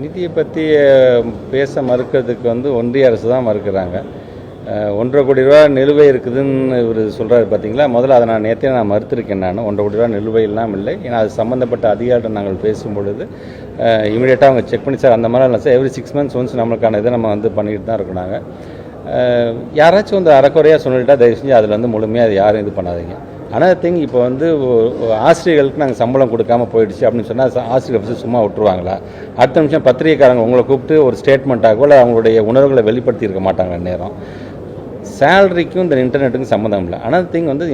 நிதியை பற்றி பேச மறுக்கிறதுக்கு ஒன்றிய அரசு தான் மறுக்கிறாங்க. 1.5 கோடி ரூபா நிலுவை இருக்குதுன்னு இவர் சொல்கிறாரு பார்த்தீங்களா. முதல்ல அதை நான் மறுத்திருக்கேன். நான் 1.5 கோடி ரூபா நிலுவை எல்லாம் இல்லை. ஏன்னா அது சம்மந்தப்பட்ட அதிகாரிகள் நாங்கள் பேசும்பொழுது இமீடியட்டாக அவங்க செக் பண்ணி சார் அந்த மாதிரி இல்லை சார், எவ்ரி 6 months ஒன்ஸ் நம்மளுக்கான இதை நம்ம பண்ணிக்கிட்டு தான் இருக்கிறாங்க. யாராச்சும் அறக்குறையாக சொல்லிட்டா தயவு செஞ்சு அதில் முழுமையாக அது யாரும் இது பண்ணாதீங்க. ஆனால் இப்போ ஆசிரியர்களுக்கு நாங்கள் சம்பளம் கொடுக்காமல் போயிடுச்சு அப்படின்னு சொன்னால் ஆசிரியர் சும்மா விட்டுருவாங்களா? அடுத்த நிமிஷம் பத்திரிகைக்காரங்க உங்களை கூப்பிட்டு ஒரு ஸ்டேட்மெண்ட்டாக இல்லை அவங்களுடைய உணர்வுகளை வெளிப்படுத்தி இருக்க மாட்டாங்க. நேரம் சேலரிக்கும் இந்த இன்டர்நெட்டுக்கும் சம்மந்தம் இல்லை. ஆனால்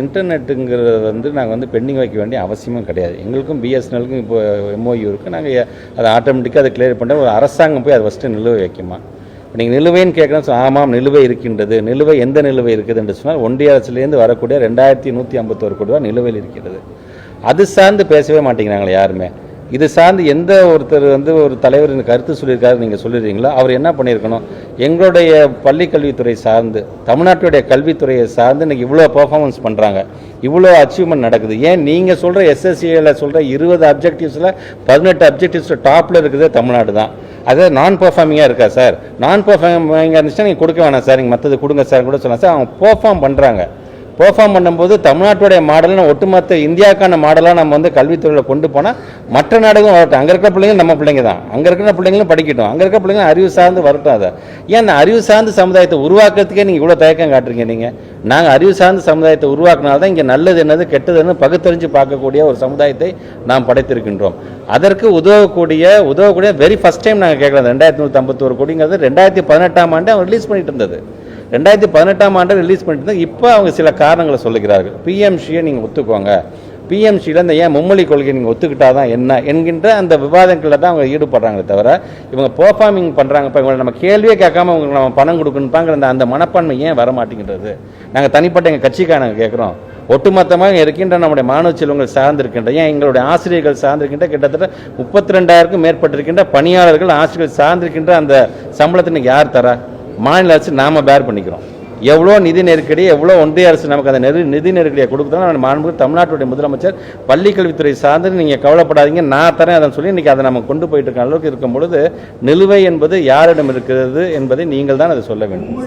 இன்டர்நெட்டுங்கிறது நாங்கள் பெண்டிங் வைக்க வேண்டிய அவசியமும் கிடையாது. எங்களுக்கும் பிஎஸ்என்எலுக்கும் இப்போ MOU இருக்குது. நாங்கள் அதை ஆட்டோமேட்டிக்காக அதை கிளியர் பண்ண ஒரு அரசாங்கம் போய் அதை ஃபஸ்ட்டு நிலுவை வைக்குமா? நீங்கள் நிலுவைன்னு கேட்குறேன்னு ஆமாம் நிலுவை இருக்கின்றது. நிலுவை எந்த நிலுவை இருக்குது என்று சொன்னால் ஒன்றிய அரசுலேருந்து வரக்கூடிய 2151 கோடி ரூபா நிலுவையில் இருக்கிறது. அது சார்ந்து பேசவே மாட்டேங்கிறாங்களே யாருமே. இது சார்ந்து எந்த ஒருத்தர் ஒரு தலைவர் கருத்து சொல்லியிருக்காரு நீங்கள் சொல்லிடுறீங்களோ அவர் என்ன பண்ணியிருக்கணும்? எங்களுடைய பள்ளி கல்வித்துறை சார்ந்து தமிழ்நாட்டுடைய கல்வித்துறையை சார்ந்து இன்றைக்கி இவ்வளோ பர்ஃபார்மன்ஸ் பண்ணுறாங்க, இவ்வளோ அச்சீவ்மெண்ட் நடக்குது. ஏன் நீங்கள் சொல்கிற SSCல சொல்கிற 20 அப்ஜெக்டிவ்ஸில் 18 அப்ஜெக்டிவ்ஸில் டாப்பில் இருக்குது தமிழ்நாடு தான். அது நான் பெர்ஃபார்மிங்காக இருக்கா சார்? நான் பெர்ஃபார்மிங்காக இருந்துச்சுன்னா நீங்கள் கொடுக்க வேணாம் சார், நீங்கள் மற்றது கொடுங்க சார் கூட சொல்லலாம் சார். அவங்க பெர்ஃபார்ம் பண்ணுறாங்க. பெர்ஃபார்ம் பண்ணும்போது தமிழ்நாட்டுடைய மாடல்னு ஒட்டுமொத்த இந்தியாவுக்கான மாடலாக நம்ம கல்வித்துறையில் கொண்டு போனால் மற்ற நாடுகளும் வரட்டும். அங்கே இருக்கிற பிள்ளைங்க நம்ம பிள்ளைங்க தான், அங்கே இருக்கிற பிள்ளைங்களும் படிக்கட்டும், அங்கே இருக்கிற பிள்ளைங்களும் அறிவு சார்ந்து வரட்டும். அதை ஏன் அந்த அறிவு சார்ந்த சமுதாயத்தை உருவாக்குறதுக்கே நீங்கள் இவ்வளோ தயக்கம் காட்டுறீங்க? நாங்கள் அறிவு சார்ந்த சமுதாயத்தை உருவாக்குனால்தான் இங்கே நல்லது என்னது கெட்டதுன்னு பகுத்தறிஞ்சு பார்க்கக்கூடிய ஒரு சமுதாயத்தை நாம் படைத்திருக்கின்றோம். அதற்கு உதவக்கூடிய வெரி ஃபஸ்ட் டைம் நாங்கள் கேட்குறோம். 2151 கோடிங்கிறது 2018ஆம் ஆண்டு அவங்க ரிலீஸ் பண்ணிட்டு இருந்தது. 2018ஆம் ஆண்டு ரிலீஸ் பண்ணிட்டு இருந்தால் இப்போ அவங்க சில காரணங்களை சொல்லுகிறார்கள். PMCயை நீங்கள் ஒத்துக்குவாங்க, PMCயில் இந்த ஏன் மும்மொழி கொள்கை நீங்கள் ஒத்துக்கிட்டால் தான் என்ன என்கின்ற அந்த விவாதங்களில் தான் அவங்க ஈடுபடுறாங்களே தவிர இவங்க பெர்ஃபார்மிங் பண்ணுறாங்க. இப்போ இவங்களை நம்ம கேள்வியே கேட்காம உங்களுக்கு நம்ம பணம் கொடுக்கணுப்பாங்கிற அந்த மனப்பான்மை ஏன் வர மாட்டேங்கிறது? நாங்கள் தனிப்பட்ட எங்கள் கட்சிக்காக நாங்கள் கேட்குறோம். ஒட்டுமொத்தமாக இருக்கின்ற நம்முடைய மாணவ செல்வங்கள் சார்ந்திருக்கின்ற, ஏன் எங்களுடைய ஆசிரியர்கள் சார்ந்திருக்கின்ற கிட்டத்தட்ட 32,000க்கும் மேற்பட்டிருக்கின்ற பணியாளர்கள் ஆசிரியர்கள் சார்ந்திருக்கின்ற அந்த சம்பளத்தை இன்னைக்கு யார் தரா? மாநில அரசு நாம பேர் பண்ணிக்கிறோம். எவ்வளோ நிதி நெருக்கடி, எவ்வளோ ஒன்றிய அரசு நமக்கு அந்த நிதி நெருக்கடியை கொடுக்குறோம். மாண்புமிகு தமிழ்நாட்டுடைய முதலமைச்சர் பள்ளி கல்வித்துறை சார்ந்து நீங்கள் கவலைப்படாதீங்க நான் தரேன் அதை சொல்லி இன்றைக்கி அதை நம்ம கொண்டு போயிட்டு இருக்க அளவுக்கு இருக்கும் பொழுது நிலுவை என்பது யாரிடம் இருக்கிறது என்பதை நீங்கள் தான் அதை சொல்ல வேண்டும்.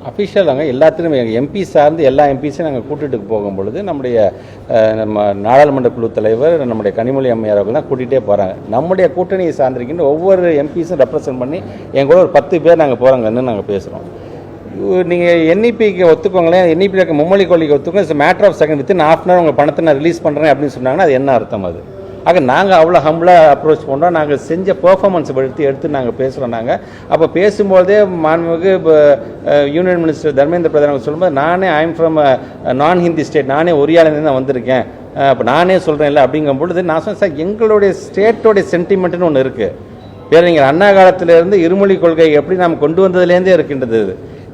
அஃபிஷியலாங்க எல்லாத்திலும் MP சார்ந்து எல்லா MPஸையும் நாங்கள் கூட்டிகிட்டு போகும் பொழுது நம்ம நாடாளுமன்ற குழு தலைவர் நம்முடைய கனிமொழி அம்மையார் அவர்கள் தான் கூட்டிகிட்டே போகிறாங்க. நம்முடைய கூட்டணியை சார்ந்திருக்கின்ற ஒவ்வொரு MPஸும் ரெப்ரசன்ட் பண்ணி என் கூட ஒரு 10 பேர் நாங்கள் போகிறாங்கன்னு நாங்கள் பேசுகிறோம். நீங்கள் NEPக்கு ஒத்துக்கோங்களேன், NEPக்கு மும்மொழி கொள்கைக்கு ஒத்துக்கோங்க, it's matter of second, within ½ hour உங்கள் பணத்தை நான் ரிலீஸ் பண்ணுறேன் அப்படின்னு சொன்னாங்கன்னா அது என்ன அர்த்தம்? அது ஆக நாங்கள் அவ்வளோ ஹம்பிளாக அப்ரோச் பண்ணுறோம். நாங்கள் செஞ்ச பெர்ஃபார்மன்ஸ் எடுத்து நாங்கள் பேசுகிறோம். நாங்கள் அப்போ பேசும்போதே மாண்புமிகு யூனியன் மினிஸ்டர் தர்மேந்திர பிரதான் சொல்லும்போது நானே ஐம் ஃப்ரம் நான் ஹிந்தி ஸ்டேட், நானே ஒரியாலேருந்து தான் வந்திருக்கேன், அப்போ நானே சொல்கிறேன் இல்லை அப்படிங்கும் பொழுது நான் சொன்னேன் சார் எங்களுடைய ஸ்டேட்டோடைய சென்டிமெண்ட்டுன்னு ஒன்று இருக்குது. பேரறிஞர் அண்ணா காலத்திலேருந்து இருமொழி கொள்கை எப்படி நாம் கொண்டு வந்ததுலேருந்தே இருக்கின்றது.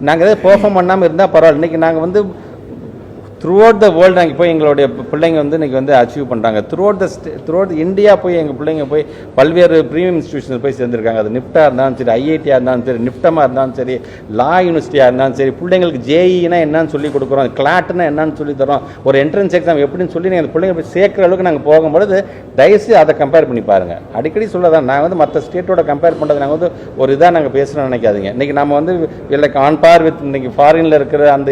நாங்கள் எதாவது பெர்ஃபார்ம் பண்ணாமல் இருந்தால் பரவாயில்ல. இன்றைக்கி நாங்கள் த்ரூ அவுட் த வேர்ல்டு நாங்கள் போய் எங்களுடைய பிள்ளைங்க இன்றைக்கி அச்சீவ் பண்ணுறாங்க. த்ரூ அவுட் இந்தியா போய் எங்கள் பிள்ளைங்க போய் பல்வேறு ப்ரீமியம் இன்ஸ்டியூஷனில் போய் சேர்ந்துருக்காங்க. அது நிஃப்டாக இருந்தாலும் சரி, IITயாக இருந்தாலும் சரி, நிஃப்டமாக இருந்தாலும் சரி, லா யூனிவர்சிட்டியாக இருந்தாலும் சரி, பிள்ளைங்களுக்கு JEEனா என்னன்னு சொல்லி கொடுக்குறோம், கிளாட்னா என்னன்னு சொல்லி தரோம், ஒரு என்ட்ரன்ஸ் எக்ஸாம் எப்படின்னு சொல்லி நீங்கள் பிள்ளைங்க போய் சேர்க்குற அளவுக்கு நாங்கள் போகும்பொழுது தயவுசெய்து அதை கம்பேர் பண்ணி பாருங்கள். அடிக்கடி சொல்லதான் நாங்கள் மற்ற ஸ்டேட்டோட கம்பேர் பண்ணுறது நாங்கள் ஒரு இதாக நாங்கள் பேசுகிறோம்னு நினைக்காதீங்க. இன்றைக்கி நம்ம லைக் ஆன் பார் வித் இன்றைக்கி ஃபாரினில் இருக்கிற அந்த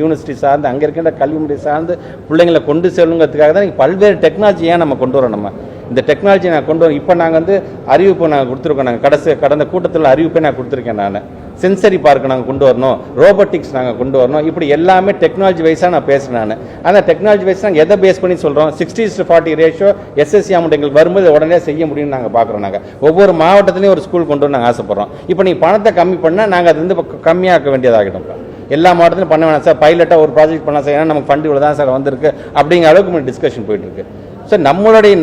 யூனிவர்சிட்டி சார்ந்து அங்கே இருக்கின்ற கல்வி முறை சார்ந்து பிள்ளைங்களை கொண்டு செல்லுங்கிறதுக்காக தான் பல்வேறு டெக்னாலஜி ஏன் நம்ம கொண்டு வரோம். நம்ம இந்த டெக்னாலஜி நான் கொண்டு வரோம். இப்போ நாங்கள் அறிவிப்பு நாங்கள் கொடுத்துருக்கோம். நாங்கள் கடந்த கூட்டத்தில் அறிவிப்பை நான் கொடுத்துருக்கேன். நான் சென்சரி பார்க் நாங்கள் கொண்டு வரணும், ரோபோட்டிக்ஸ் நாங்கள் கொண்டு வரணும், இப்படி எல்லாமே டெக்னாலஜி வைஸாக நான் பேசுகிறேன். நான் அந்த டெக்னாலஜி வைஸ் நாங்கள் எதை பேஸ் பண்ணி சொல்கிறோம்? 60:40 ரேஷியோ SSC அமௌண்ட் எங்களுக்கு வரும்போது உடனே செய்ய முடியும்னு நாங்கள் பார்க்குறோம். நாங்கள் ஒவ்வொரு மாவட்டத்திலையும் ஒரு ஸ்கூல் கொண்டு வர நாங்கள் ஆசைப்படுறோம். இப்போ நீங்கள் பணத்தை கம்மி பண்ணால் நாங்கள் அது கம்மியாக்க வேண்டியதாகிட்டோம். எல்லா மாவட்டத்திலும் பண்ண வேணாம் சார், பைலட்டாக ஒரு ப்ராஜெக்ட் பண்ணலாம் சார், ஏன்னா நமக்கு ஃபண்டு இவ்வளோ தான் சார் வந்திருக்கு அப்படிங்கிற அளவுக்கு டிஸ்கஷன் போயிட்டு இருக்கு. சார் நம்மளுடைய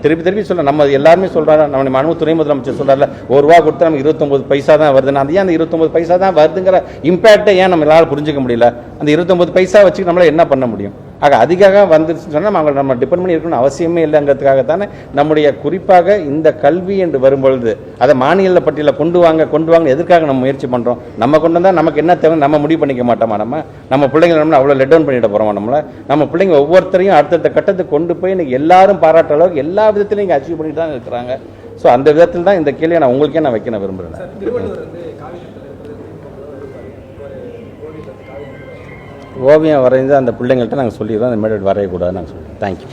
திருப்பி சொல்ல நம்ம எல்லாருமே சொல்கிறாரு, நம்ம மாண்புமிகு துணை முதலமைச்சர் சொல்கிறாருல, ₹1 கொடுத்தா நமக்கு 29 பைசா தான் வருதுன்னு. அது ஏன் அந்த 29 பைசா தான் வருதுங்கிற இம்பேக்டை ஏன் நம்ம எல்லாரும் புரிஞ்சுக்க முடியல? அந்த 29 பைசா வச்சு நம்மளால் என்ன பண்ண முடியும்? ஆக அதிகாக வந்துருச்சுன்னு சொன்னால் அவங்களை நம்ம டிபெண்ட் பண்ணி இருக்கணும்னு அவசியமே இல்லைங்கிறதுக்காக தானே நம்முடைய குறிப்பாக இந்த கல்வி என்று வரும்பொழுது அதை மாநில பட்டியலில் கொண்டு வாங்க எதுக்காக நம்ம முயற்சி பண்ணுறோம்? நம்ம கொண்டு வந்தால் நமக்கு என்ன தேவை நம்ம முடிவு பண்ணிக்க மாட்டோமா? நம்ம பிள்ளைங்களை நம்ம அவ்வளோ லெட் டவுன் பண்ணிட போகிறோமா? நம்ம பிள்ளைங்க ஒவ்வொருத்தரையும் அடுத்தடுத்த கட்டத்துக்கு கொண்டு போய் இன்னைக்கு எல்லாரும் பாராட்டுற அளவுக்கு எல்லா விதத்திலையும் இங்கே அச்சீவ் பண்ணிட்டு தான் இருக்கிறாங்க. ஸோ அந்த விதத்தில் தான் இந்த கேள்வியை நான் உங்களுக்கே நான் வைக்க விரும்புகிறேன். ஓவியம் வரைந்து அந்த பிள்ளைங்கள்ட்ட நாங்கள் சொல்லிடுறோம், அந்த மேடம் வரையக்கூடாதுன்னு நாங்கள் சொல்லுவோம். தேங்க்யூ.